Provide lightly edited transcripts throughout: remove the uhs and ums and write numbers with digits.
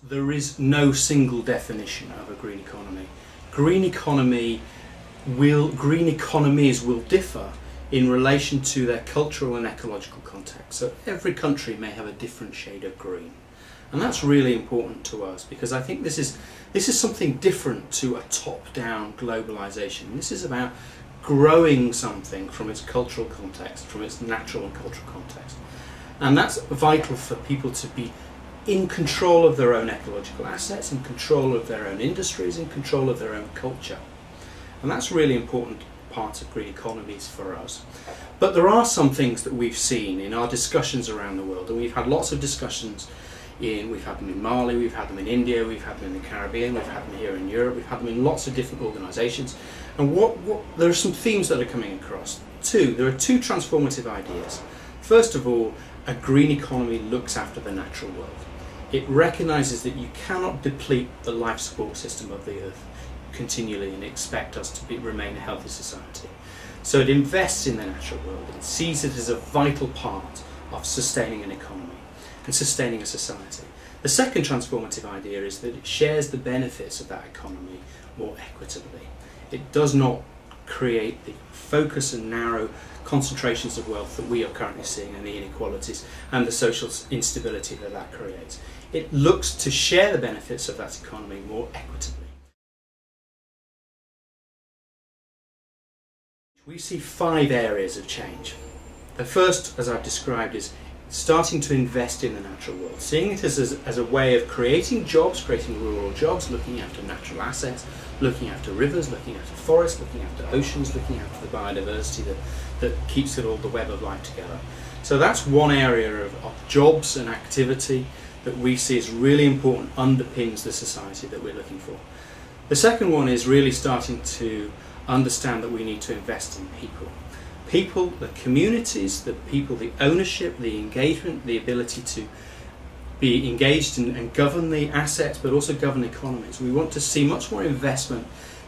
There is no single definition of a green economy. Green economies will differ in relation to their cultural and ecological context. So every country may have a different shade of green. And that's really important to us, because I think this is something different to a top-down globalization. This is about growing something from its cultural context, from its natural and cultural context. And that's vital for people to be in control of their own ecological assets, in control of their own industries, in control of their own culture. And that's a really important part of green economies for us. But there are some things that we've seen in our discussions around the world, and we've had lots of discussions we've had them in Mali, we've had them in India, we've had them in the Caribbean, we've had them here in Europe, we've had them in lots of different organisations. And there are some themes that are coming across. There are two transformative ideas. First of all, a green economy looks after the natural world. It recognises that you cannot deplete the life support system of the earth continually and expect us to remain a healthy society. So it invests in the natural world. It sees it as a vital part of sustaining an economy and sustaining a society. The second transformative idea is that it shares the benefits of that economy more equitably. It does not create the focus and narrow concentrations of wealth that we are currently seeing, and the inequalities and the social instability that that creates. It looks to share the benefits of that economy more equitably. We see 5 areas of change. The first, as I've described, is starting to invest in the natural world, seeing it as a way of creating jobs, creating rural jobs, looking after natural assets, looking after rivers, looking after forests, looking after oceans, looking after the biodiversity that keeps it all, the web of life together. So that's one area of jobs and activity that we see as really important, underpins the society that we're looking for. The second one is really starting to understand that we need to invest in people. People, the communities, the people, the ownership, the engagement, the ability to be engaged and govern the assets, but also govern economies. We want to see much more investment.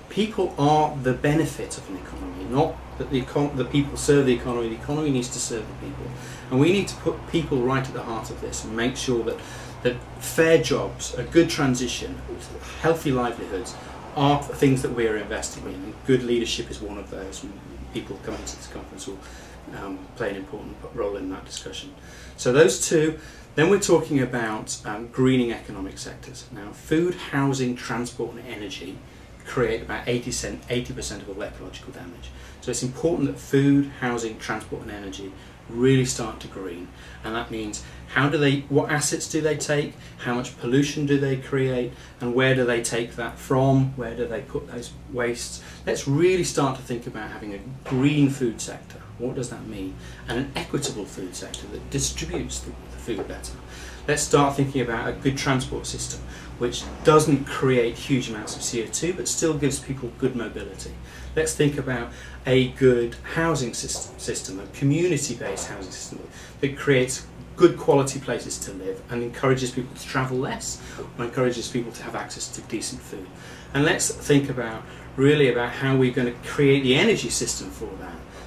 People are the benefit of an economy, not that the people serve the economy needs to serve the people. And we need to put people right at the heart of this and make sure that fair jobs, a good transition, healthy livelihoods are things that we are investing in. And good leadership is one of those. People coming to this conference will play an important role in that discussion. So those two. Then we're talking about greening economic sectors. Now, food, housing, transport and energy create about 80% of all ecological damage. So it's important that food, housing, transport and energy really start to green. And that means what assets do they take, how much pollution do they create, and where do they take that from, where do they put those wastes. Let's really start to think about having a green food sector. What does that mean? And an equitable food sector that distributes the food better. Let's start thinking about a good transport system which doesn't create huge amounts of CO2 but still gives people good mobility. Let's think about a good housing system, a community-based housing system that creates good quality places to live and encourages people to travel less, or encourages people to have access to decent food. And let's think about how we're going to create the energy system for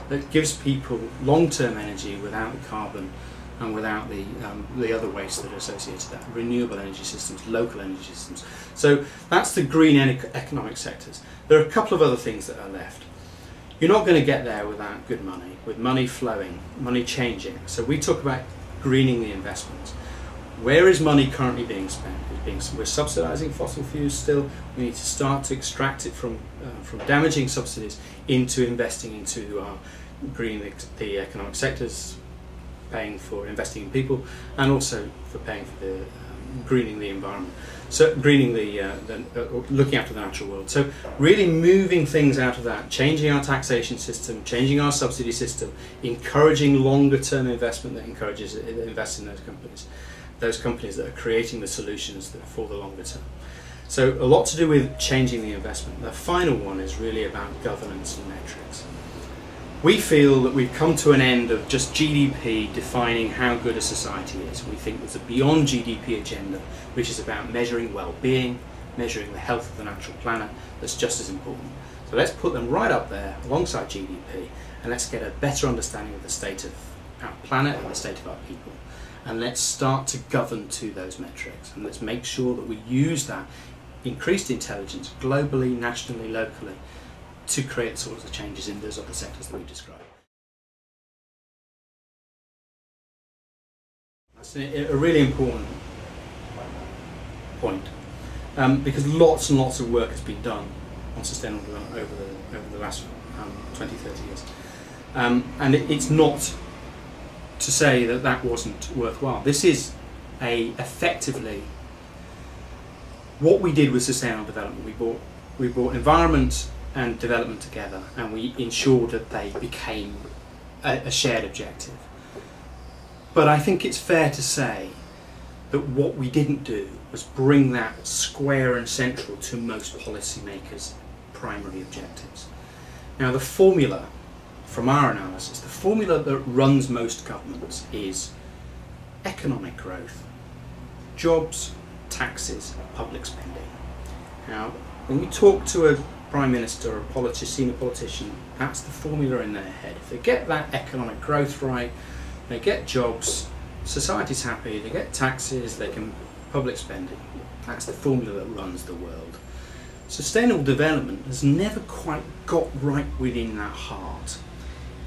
that gives people long-term energy without the carbon and without the other waste that are associated with that. Renewable energy systems, local energy systems. So that's the green economic sectors. There are a couple of other things that are left. You're not going to get there without good money, with money flowing, money changing. So we talk about greening the investments. Where is money currently being spent? We're subsidising fossil fuels still. We need to start to extract it from damaging subsidies into investing into greening the economic sectors, paying for investing in people, and also for paying for the greening the environment. So greening looking after the natural world. So really moving things out of that, changing our taxation system, changing our subsidy system, encouraging longer term investment that encourages invest in those companies that are creating the solutions for the longer term. So a lot to do with changing the investment. The final one is really about governance and metrics. We feel that we've come to an end of just GDP defining how good a society is. We think there's a beyond GDP agenda, which is about measuring well-being, measuring the health of the natural planet, that's just as important. So let's put them right up there alongside GDP, and let's get a better understanding of the state of our planet and the state of our people. and let's start to govern to those metrics, and let's make sure that we use that increased intelligence globally, nationally, locally to create sorts of changes in those other sectors that we described. That's a really important point, because lots and lots of work has been done on sustainable development over the last 20, 30 years. And it's not to say that that wasn't worthwhile. This is effectively what we did with sustainable development. We brought environment and development together, and we ensured that they became a shared objective. But I think it's fair to say that what we didn't do was bring that square and central to most policymakers' primary objectives. Now, the formula from our analysis, the formula that runs most governments is economic growth, jobs, taxes, public spending. Now, when we talk to a Prime Minister or a senior politician, that's the formula in their head. If they get that economic growth right, they get jobs, society's happy, they get taxes, they can public spending. That's the formula that runs the world. Sustainable development has never quite got right within that heart.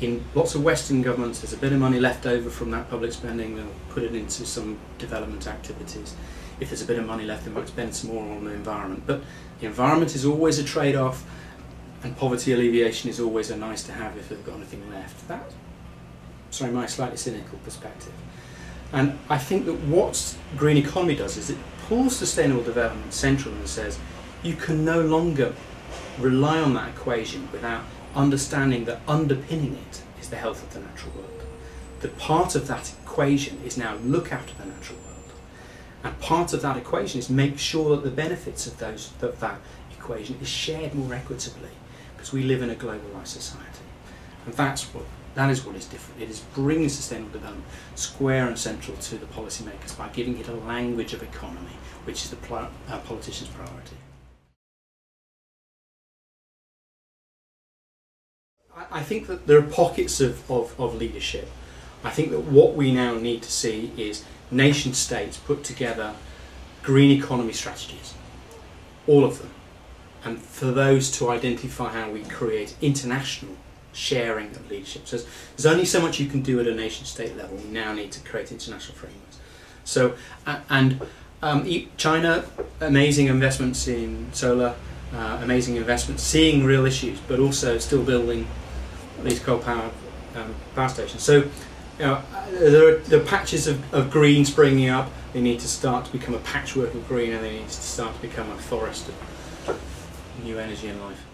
In lots of Western governments, there's a bit of money left over from that public spending, they'll put it into some development activities. If there's a bit of money left, they might spend some more on the environment. But the environment is always a trade-off, and poverty alleviation is always a nice to have if they've got anything left. That's, sorry, my slightly cynical perspective. And I think that what green economy does is it pulls sustainable development central and says you can no longer rely on that equation without understanding that underpinning it is the health of the natural world. That part of that equation is now look after the natural world. And part of that equation is make sure that the benefits of that equation is shared more equitably, because we live in a globalised society. And that is what is different. It is bringing sustainable development square and central to the policymakers by giving it a language of economy, which is the politician's priority. I think that there are pockets of leadership. I think that what we now need to see is nation states put together green economy strategies, all of them, and for those to identify how we create international sharing of leadership. So there's only so much you can do at a nation state level. We now need to create international frameworks. So China, amazing investments in solar, amazing investments, seeing real issues, but also still building these coal power stations. So there are patches of green springing up. They need to start to become a patchwork of green, and they need to start to become a forest of new energy and life.